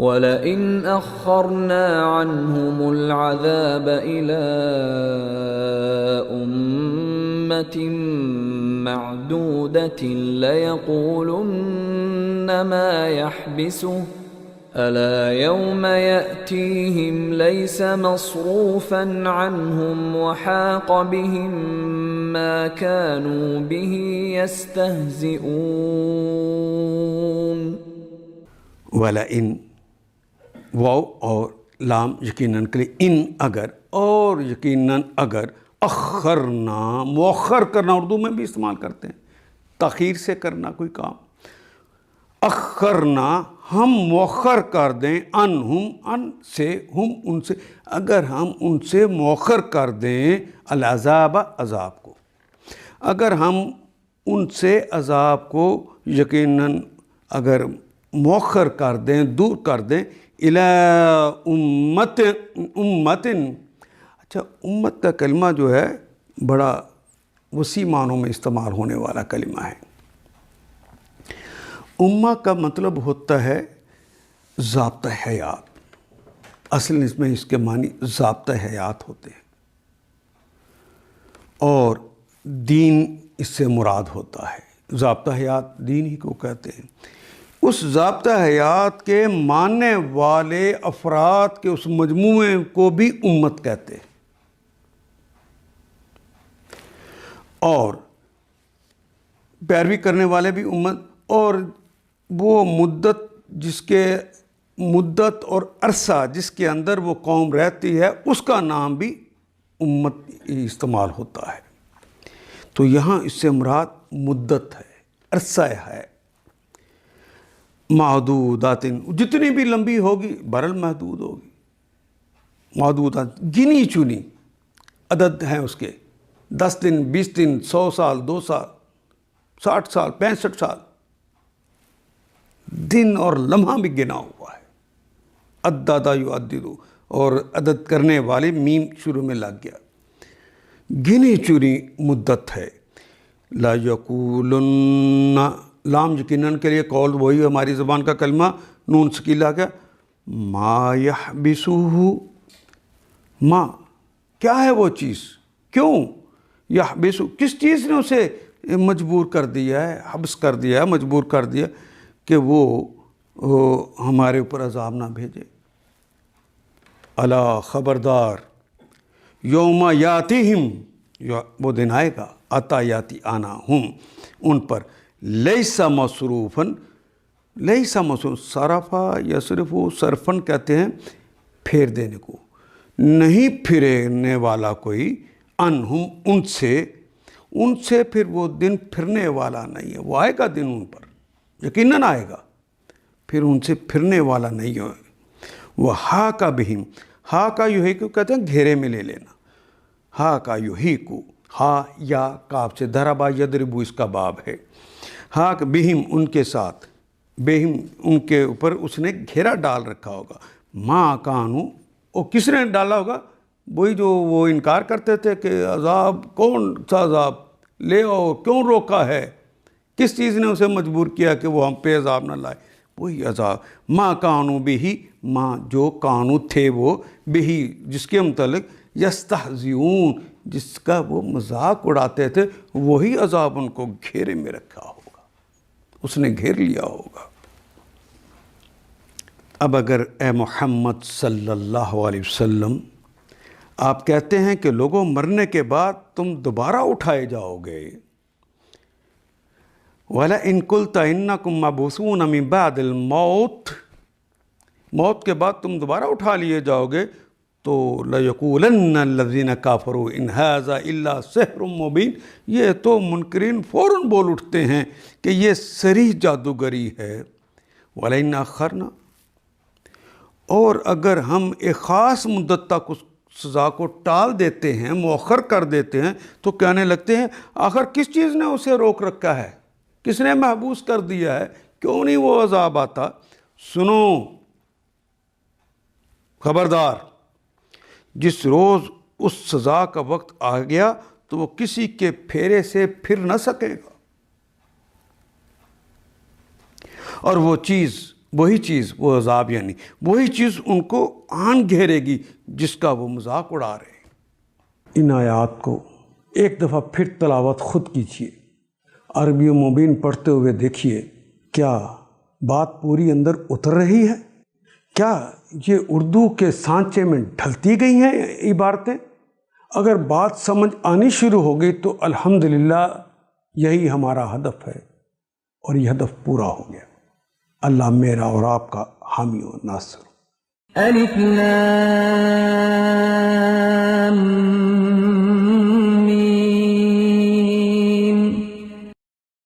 وَلَئِنْ أَخَّرْنَا عَنْهُمُ الْعَذَابَ إِلَىٰ أُمَّةٍ مَّعْدُودَةٍ لَّيَقُولُنَّ مَا يَحْبِسُهُ أَلَا يَوْمَ يَأْتِيهِمْ لَيْسَ مَصْرُوفًا عَنْهُمْ وَحَاقَ بِهِم مَّا كَانُوا بِهِ يَسْتَهْزِئُونَ۔ وَلَئِن واو اور لام یقیناً کے لیے ان اگر اور یقیناً اگر اخرنا مؤخر کرنا اردو میں بھی استعمال کرتے ہیں تاخیر سے کرنا کوئی کام اخرنا ہم مؤخر کر دیں انہم ان سے ہم ان سے اگر ہم ان سے مؤخر کر دیں العذاب عذاب کو اگر ہم ان سے عذاب کو یقیناً اگر مؤخر کر دیں دور کر دیں الی امت اچھا امت کا کلمہ جو ہے بڑا وسیع معنوں میں استعمال ہونے والا کلمہ ہے۔ امہ کا مطلب ہوتا ہے ضابطہ حیات، اصل میں اس کے معنی ضابطہ حیات ہوتے ہیں اور دین اس سے مراد ہوتا ہے۔ ضابطہ حیات دین ہی کو کہتے ہیں۔ اس ضابطہ حیات کے ماننے والے افراد کے اس مجموعے کو بھی امت کہتے ہیں، اور پیروی کرنے والے بھی امت، اور وہ مدت اور عرصہ جس کے اندر وہ قوم رہتی ہے اس کا نام بھی امت استعمال ہوتا ہے۔ تو یہاں اس سے مراد مدت ہے، عرصہ ہے، محدودات جتنی بھی لمبی ہوگی بہرحال محدود ہوگی، محدودات گنی چنی عدد ہیں اس کے، 10 دن 20 دن 100 سال 2 سال 60 سال 65 سال، دن اور لمحہ بھی گنا ہوا ہے۔ عدد یعدد اور عدد کرنے والے میم شروع میں لگ گیا، گنی چنی مدت ہے۔ لا یقولن لام یقیناً کے لیے قول وہی ہماری زبان کا کلمہ نون ثقیلہ کا ما یحبسہ، ما کیا ہے وہ چیز، کیوں یحبسہ کس چیز نے اسے مجبور کر دیا ہے، حبس کر دیا ہے، مجبور کر دیا کہ وہ ہمارے اوپر عذاب نہ بھیجے۔ الا خبردار، یوم یاتیہم وہ دن آئے گا، عطا یاتی آنا ہم ان پر، لیسا مصروفاً لیسا مصروف صرفا یصرفو صرفاً کہتے ہیں پھیر دینے کو، نہیں پھرنے والا کوئی انہم ان سے پھر وہ دن پھرنے والا نہیں ہے، وہ آئے گا دن ان پر یقیناً آئے گا، پھر ان سے پھرنے والا نہیں ہے۔ وہ ہا کا بہم، ہا کا یوہی کو کہتے ہیں گھیرے میں لے لینا، ہا کا یوہی کو، ہا یا کاف سے ضربا یضربو اس کا باب ہے، ہا بہم ان کے ساتھ، بہم ان کے اوپر اس نے گھیرا ڈال رکھا ہوگا، ما کانو وہ کس نے ڈالا ہوگا، وہی جو وہ انکار کرتے تھے کہ عذاب کون سا عذاب لے آؤ، کیوں روکا ہے، کس چیز نے اسے مجبور کیا کہ وہ ہم پہ عذاب نہ لائے، وہی عذاب ما کانو بہی، ما جو کانو تھے وہ بہی جس کے متعلق یستہزئون جس کا وہ مذاق اڑاتے تھے، وہی عذاب ان کو گھیرے میں رکھا ہوگا، اس نے گھیر لیا ہوگا۔ اب اگر اے محمد صلی اللہ علیہ وسلم آپ کہتے ہیں کہ لوگوں مرنے کے بعد تم دوبارہ اٹھائے جاؤ گے، وَلَئِن قُلْتَ إِنَّكُمْ مَبْعُوثُونَ مِن بَعْدِ الْمَوْتِ موت کے بعد تم دوبارہ اٹھا لیے جاؤ گے تو لَيَقُولَنَّ الَّذِينَ كَافَرُوا إِنْ هَذَا إِلَّا سِحْرٌ مُبِينٌ، یہ تو منکرین فوراً بول اٹھتے ہیں کہ یہ صریح جادوگری ہے۔ وَلَئِنْ أَخَّرْنَا اور اگر ہم ایک خاص مدت تک اس سزا کو ٹال دیتے ہیں، مؤخر کر دیتے ہیں، تو کہنے لگتے ہیں آخر کس چیز نے اسے روک رکھا ہے، کس نے محبوس کر دیا ہے، کیوں نہیں وہ عذاب آتا۔ سنو خبردار، جس روز اس سزا کا وقت آ گیا تو وہ کسی کے پھیرے سے پھر نہ سکے گا، اور وہ چیز وہی چیز وہ عذاب یعنی وہی چیز ان کو آن گھیرے گی جس کا وہ مذاق اڑا رہے ہیں۔ ان آیات کو ایک دفعہ پھر تلاوت خود کیجیے، عربی و مبین پڑھتے ہوئے دیکھیے کیا بات پوری اندر اتر رہی ہے، کیا یہ اردو کے سانچے میں ڈھلتی گئی ہیں عبارتیں۔ اگر بات سمجھ آنی شروع ہو گئی تو الحمدللہ یہی ہمارا ہدف ہے اور یہ ہدف پورا ہو گیا۔ اللہ میرا اور آپ کا حامی و ناصر۔ الف لام